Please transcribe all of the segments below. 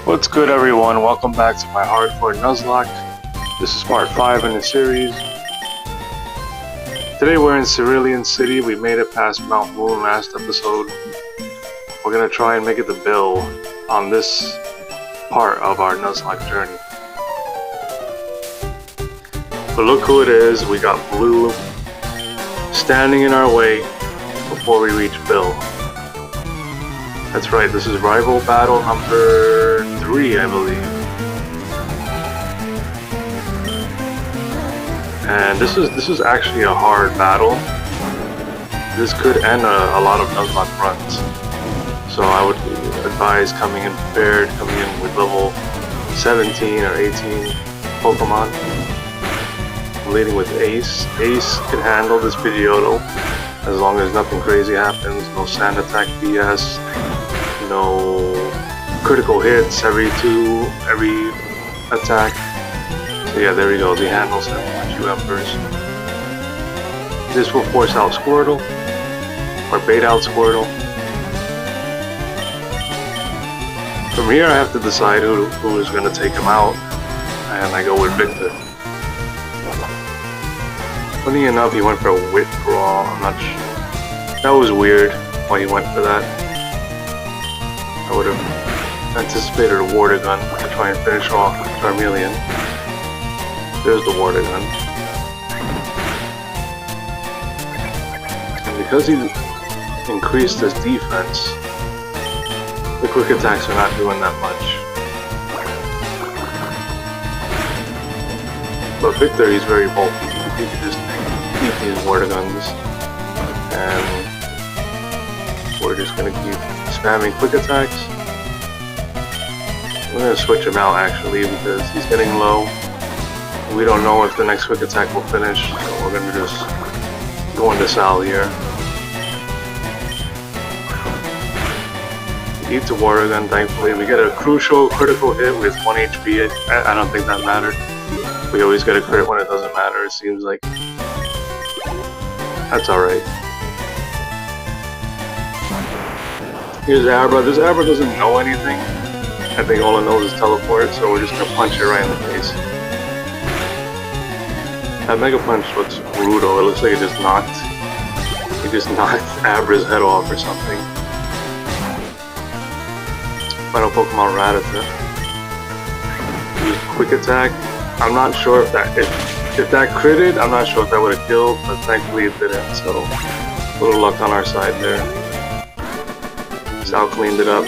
What's good, everyone? Welcome back to my hardcore Nuzlocke. This is part 5 in the series. Today we're in Cerulean City. We made it past Mount Moon last episode. We're gonna try and make it to Bill on this part of our Nuzlocke journey. But look who it is. We got Blue standing in our way before we reach Bill. That's right, this is rival battle number 3, I believe. And this is actually a hard battle. This could end a lot of Nuzlocke runs. So I would advise coming in prepared, coming in with level 17 or 18 Pokemon. I'm leading with Ace. Ace can handle this Pidgeotto as long as nothing crazy happens, no sand attack BS. No critical hits every attack. So yeah, there he goes. He handles him. A few Embers. This will force out Squirtle, or bait out Squirtle. From here I have to decide who is going to take him out, and I go with Victor. Funny enough, he went for a Withdrawal. I'm not sure. That was weird why he went for that. I would have anticipated a Water Gun to try and finish off Charmeleon. There's the Water Gun. And because he increased his defense, the quick attacks are not doing that much. But Victor, he's very bulky. He can just eat these Water Guns. And we're just going to keep spamming quick attacks. I'm going to switch him out actually because he's getting low. We don't know if the next quick attack will finish, so we're going to just go into Sal here. Eat the Water Gun, thankfully. We get a crucial critical hit with 1 HP. I don't think that mattered. We always get a crit when it doesn't matter, it seems like. That's alright. Here's Abra. This Abra doesn't know anything. I think all it knows is teleport, so we're just gonna punch it right in the face. That Mega Punch looks brutal. It looks like it just knocked Abra's head off or something. Final Pokemon Rattata. Use Quick Attack. I'm not sure if that critted, I'm not sure if that would have killed, but thankfully it didn't, so a little luck on our side there. Sal cleaned it up.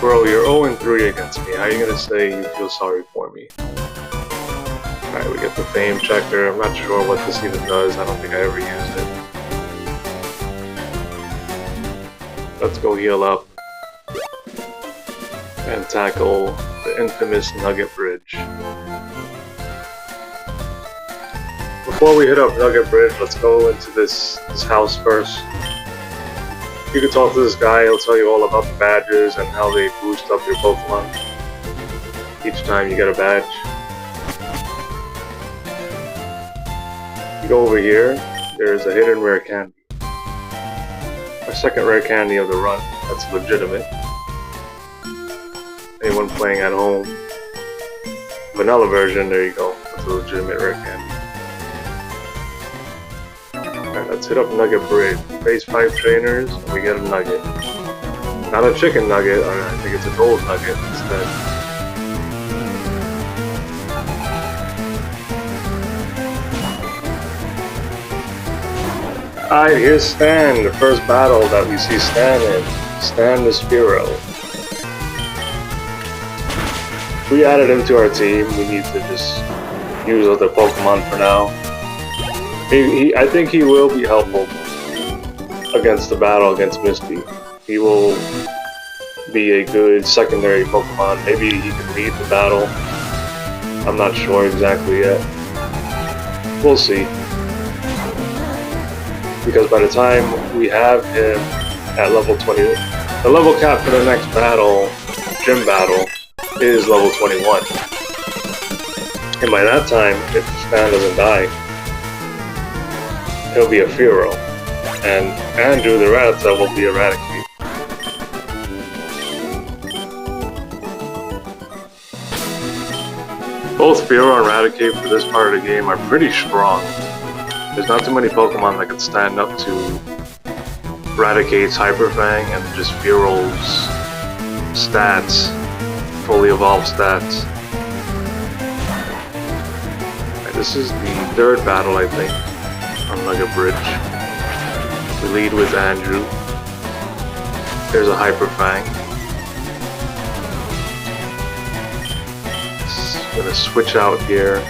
Bro, you're 0-3 against me. How are you gonna say you feel sorry for me? Alright, we get the Fame Checker. I'm not sure what this even does. I don't think I ever used it. Let's go heal up and tackle the infamous Nugget Bridge. Before we hit up Nugget Bridge, let's go into this house first. You can talk to this guy, he'll tell you all about the badges and how they boost up your Pokemon each time you get a badge. You go over here, there's a hidden rare candy. Our second rare candy of the run, that's legitimate. Anyone playing at home, vanilla version, there you go, that's a legitimate rare candy. Alright, let's hit up Nugget Bridge. We face 5 trainers, and we get a nugget. Not a chicken nugget, I think it's a gold nugget instead. Alright, here's Stan, the first battle that we see Stan in. Stan the Spearow. We added him to our team, we need to just use other Pokemon for now. I think he will be helpful against the battle against Misty. He will be a good secondary Pokemon. Maybe he can lead the battle. I'm not sure exactly yet. We'll see. because by the time we have him at level 20, the level cap for the next battle, gym battle, is level 21. And by that time, if Stan doesn't die, he'll be a Firo. And Andrew the Rattata will be Eradicate. Both Firo and Eradicate for this part of the game are pretty strong. There's not too many Pokemon that can stand up to Eradicate's Hyper Fang and just Firo's stats, fully evolved stats. This is the third battle, I think, on Nugget Bridge. We lead with Andrew. There's a Hyper Fang. I'm gonna switch out here.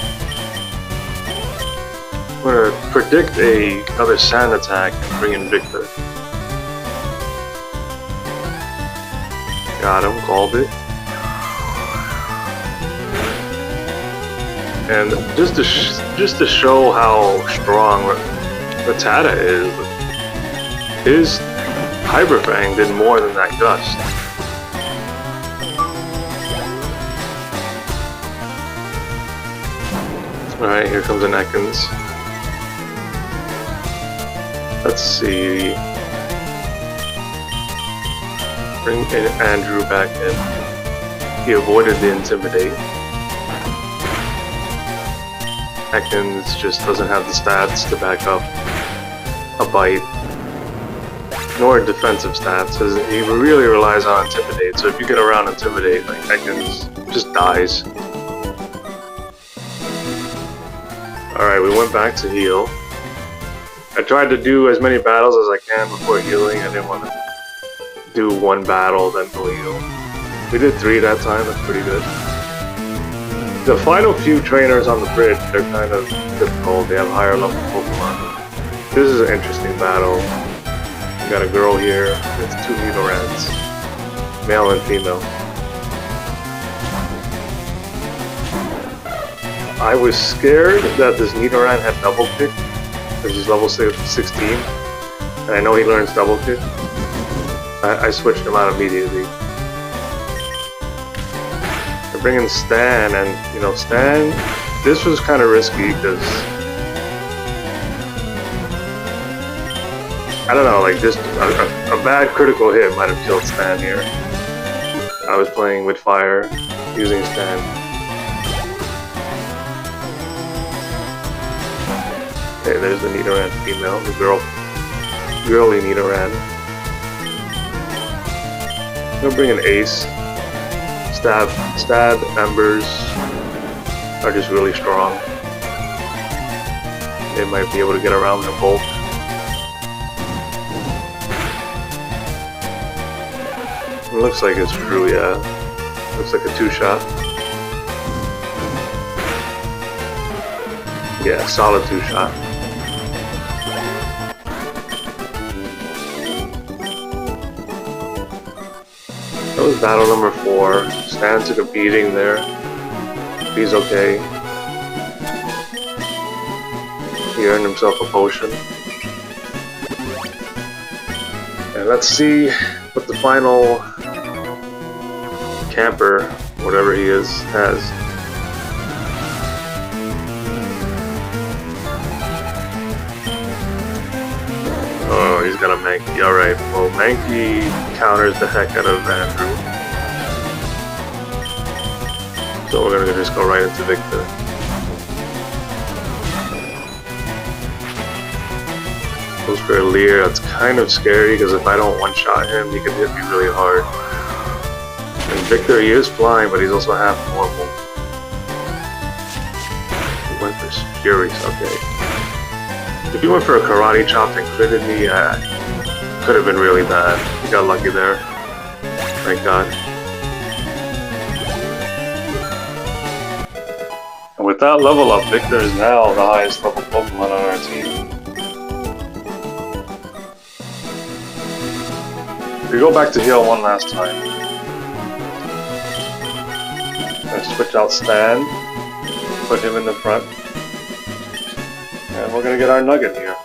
I'm gonna predict another sand attack and bring in Victor. Got him, called it. And just to show how strong Rattata is, his Hyper Fang did more than that Gust. Alright, here comes an Ekans. Let's see. Bring Andrew back in. He avoided the Intimidate. Ekans just doesn't have the stats to back up a Bite, nor defensive stats. He really relies on Intimidate, so if you get around Intimidate, like Ekans just dies. Alright, we went back to heal. I tried to do as many battles as I can before healing. I didn't want to do one battle, then go heal. We did 3 that time, that's pretty good. The final few trainers on the bridge, they're kind of difficult. They have higher level Pokemon. This is an interesting battle. We got a girl here with 2 Nidorans, male and female. I was scared that this Nidoran had Double Kick, because he's level 16, and I know he learns Double Kick. I switched him out immediately. They're bringing Stan, and you know, Stan, this was kind of risky, because I don't know, like just a bad critical hit might have killed Stan here. I was playing with fire, using Stan. Okay, there's the Nidoran female, the girly Nidoran. I'm gonna bring an Ace. Stab, Embers are just really strong. They might be able to get around the Bolt. It looks like it's true, yeah. Looks like a 2-shot. Yeah, solid 2-shot. That was battle number 4. Stan took a beating there. He's okay. He earned himself a potion. And let's see what the final camper, whatever he is, has. Oh, he's got a Mankey. Alright, well, Mankey counters the heck out of Andrew. So we're gonna just go right into Victor. Goes for a Leer. That's kind of scary because if I don't one-shot him, he can hit me really hard. And Victor, he is flying, but he's also half normal. He went for Fury, okay. If he went for a Karate Chop and critted me, could have been really bad. He got lucky there. Thank God. And with that level up, Victor is now the highest level Pokemon on our team. We go back to heal one last time. Gonna switch out Stan, put him in the front, and we're gonna get our Nugget here.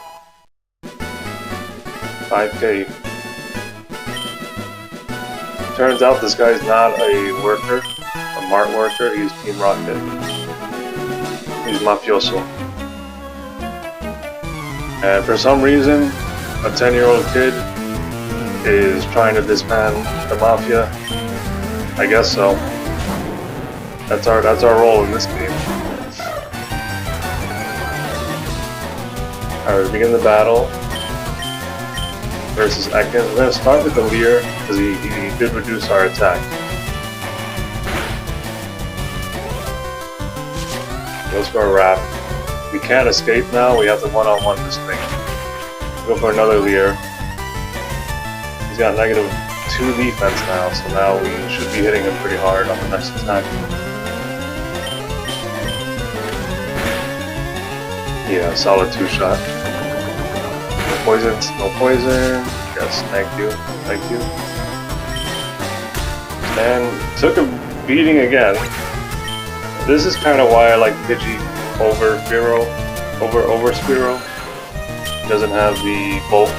5K. Turns out this guy's not a worker, a mart worker. He's Team Rocket. He's mafioso. And for some reason, a 10-year-old kid is trying to disband the mafia. I guess so. That's our role in this game. Alright, we begin the battle versus Ekans. We're gonna start with the Leer because he did reduce our attack. Let's go Wrap. We can't escape now, we have to one-on-one this thing. Go for another Leer. He's got -2 defense now, so now we should be hitting him pretty hard on the next attack. Yeah, solid 2-shot. No poison, no poison. Yes, thank you, thank you. And took a beating again. This is kind of why I like Pidgey over Spearow. Over Spearow. Doesn't have the bulk.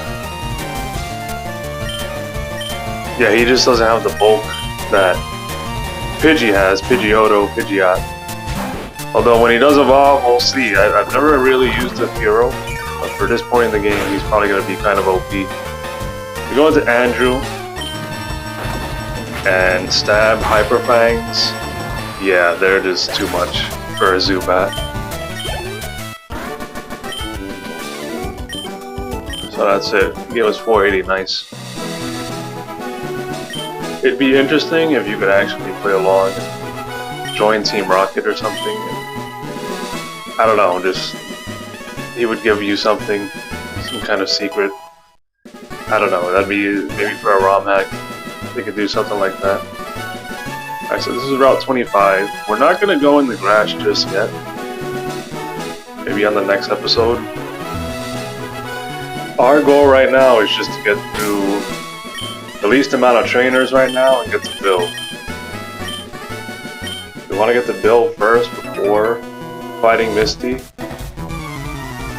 Yeah, he just doesn't have the bulk that Pidgey has. Pidgeotto, Pidgeot. Although when he does evolve, we'll see. I've never really used a Spearow, but for this point in the game, he's probably going to be kind of OP. We go into Andrew and stab Hyper Fangs. Yeah, they're just too much for a Zubat. So that's it. He gave us 480, nice. It'd be interesting if you could actually play along and join Team Rocket or something. I don't know, just he would give you something, some kind of secret. I don't know, that'd be maybe for a ROM hack. They could do something like that. Alright, so this is Route 25. We're not going to go in the grass just yet. Maybe on the next episode. Our goal right now is just to get through the least amount of trainers right now and get to Bill. We want to get to Bill first before fighting Misty.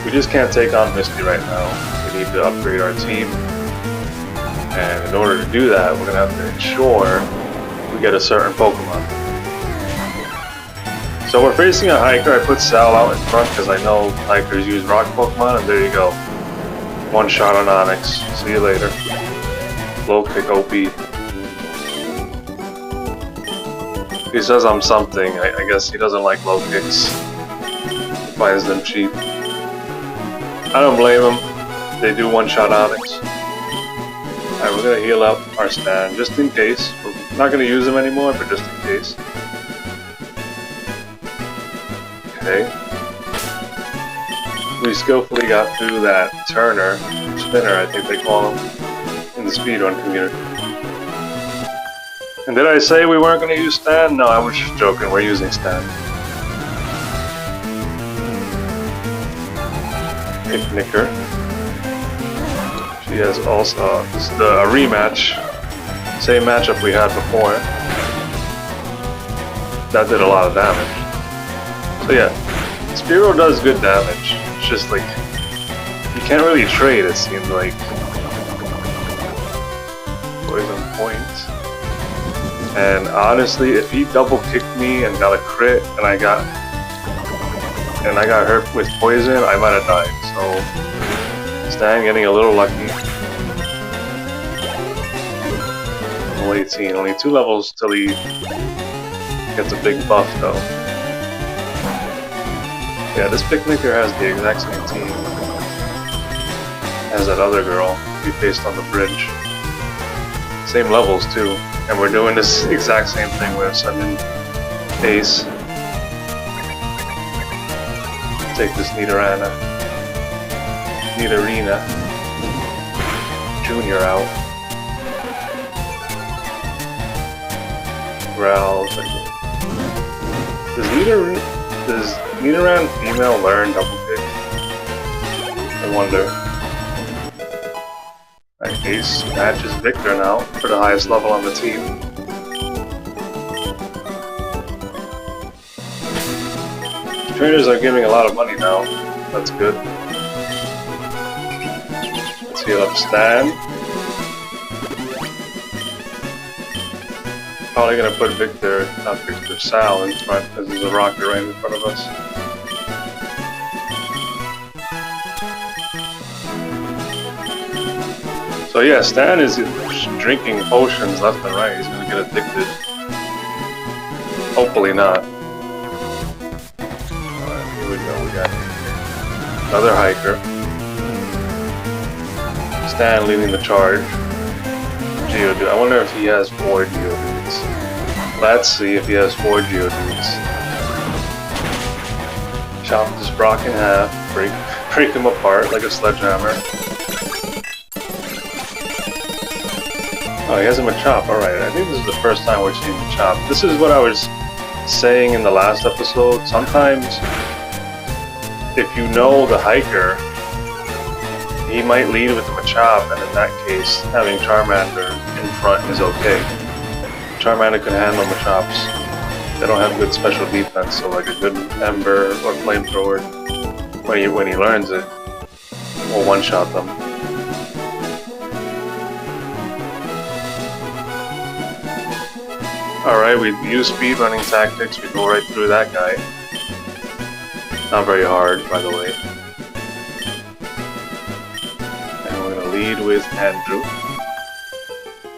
We just can't take on Misty right now. We need to upgrade our team. And in order to do that, we're going to have to ensure we get a certain Pokemon. So we're facing a Hiker. I put Sal out in front because I know Hikers use Rock Pokemon, and there you go. One shot on Onyx. See you later. Low kick OP. He says I'm something. I guess he doesn't like low kicks. He finds them cheap. I don't blame him. They do one-shot Onyx. Alright, we're gonna heal up our stand just in case. We're not gonna use them anymore, but just in case. Okay. We skillfully got through that Turner, Spinner I think they call him, in the speedrun community. And did I say we weren't going to use Stan? No, I was just joking, we're using Stan. Picnicker. She has also, this is a rematch, same matchup we had before. That did a lot of damage. So yeah, Spearow does good damage. It's just like, you can't really trade, it seems like. Poison point. And honestly, if he double kicked me and got a crit and I got hurt with poison, I might have died. So Stan getting a little lucky. Level 18, only 2 levels till he gets a big buff though. Yeah, this Picnicker has the exact same team as that other girl we faced on the bridge. Same levels too, and we're doing this exact same thing with sending Ace. Take this Nidorina Junior out. Growls. Does Nidoran female learn double kick? I wonder. Right, Ace matches Victor now for the highest level on the team. Trainers are giving a lot of money now. That's good. Let's heal up Stan. Probably gonna put Sal in front because there's a rocket right in front of us. So yeah, Stan is drinking potions left and right. He's gonna get addicted. Hopefully not. Alright, here we go. We got another hiker. Stan leading the charge. Geodude. I wonder if he has 4 Geodudes. Let's see if he has 4 Geodudes. Chop this Brock in half. Break him apart like a sledgehammer. Oh, he has him a chop. Alright, I think this is the first time we're seeing the chop. This is what I was saying in the last episode. Sometimes, if you know the hiker, he might lead with the Machop, and in that case, having Charmander in front is okay. Charmander can handle Machops. They don't have good special defense, so like a good Ember or Flamethrower, when he learns it, will one-shot them. Alright, we use speedrunning tactics, we go right through that guy. Not very hard, by the way. Lead with Andrew.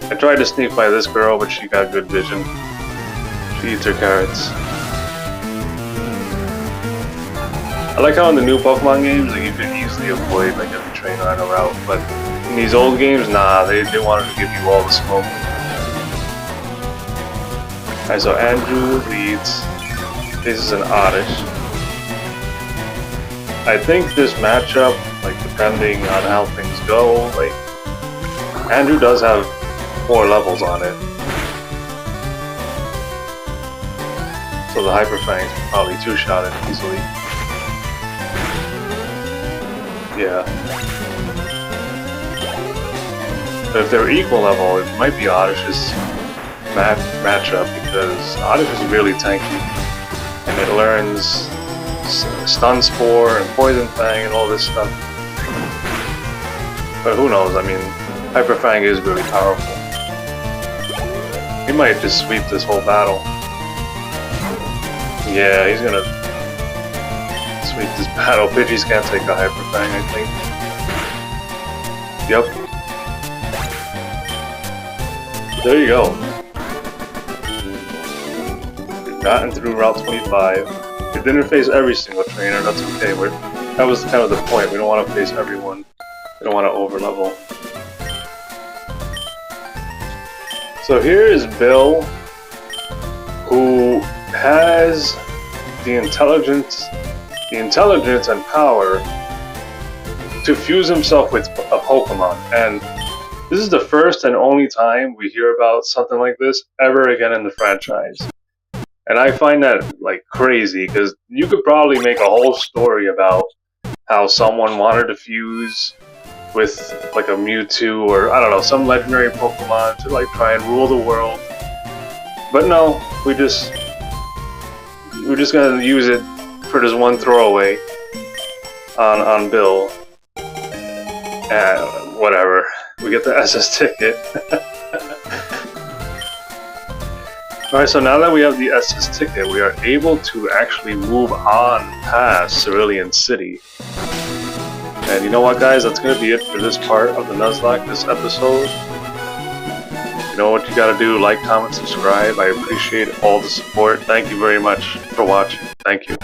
I tried to sneak by this girl, but she got good vision. She eats her carrots. I like how in the new Pokemon games, like, you can easily avoid like every trainer on a route, but in these old games, nah, they wanted to give you all the smoke. Alright, so Andrew leads. This is an Oddish. I think this matchup, like depending on how things go, like Andrew does have 4 levels on it, so the Hyper Fangs can probably 2-shot it easily. Yeah. But if they're equal level, it might be Oddish's matchup because Oddish is really tanky, and it learns Stun Spore and Poison Fang and all this stuff. But who knows, I mean, Hyper Fang is really powerful. He might just sweep this whole battle. Yeah, he's gonna sweep this battle. Pidgeys can't take a Hyper Fang, I think. Yep. There you go. We've gotten through Route 25. We didn't face every single trainer, that's okay. That was kind of the point. We don't want to face everyone. We don't want to overlevel. So here is Bill, who has the intelligence and power to fuse himself with a Pokemon. And this is the first and only time we hear about something like this ever again in the franchise. And I find that like crazy, because you could probably make a whole story about how someone wanted to fuse with like a Mewtwo or I don't know, some legendary Pokemon to like try and rule the world. But no, we're just gonna use it for this one throwaway on Bill. And whatever. We get the SS ticket. Alright, so now that we have the SS ticket, we are able to actually move on past Cerulean City. And you know what, guys? That's going to be it for this part of the Nuzlocke, this episode. You know what you got to do. Like, comment, subscribe. I appreciate all the support. Thank you very much for watching. Thank you.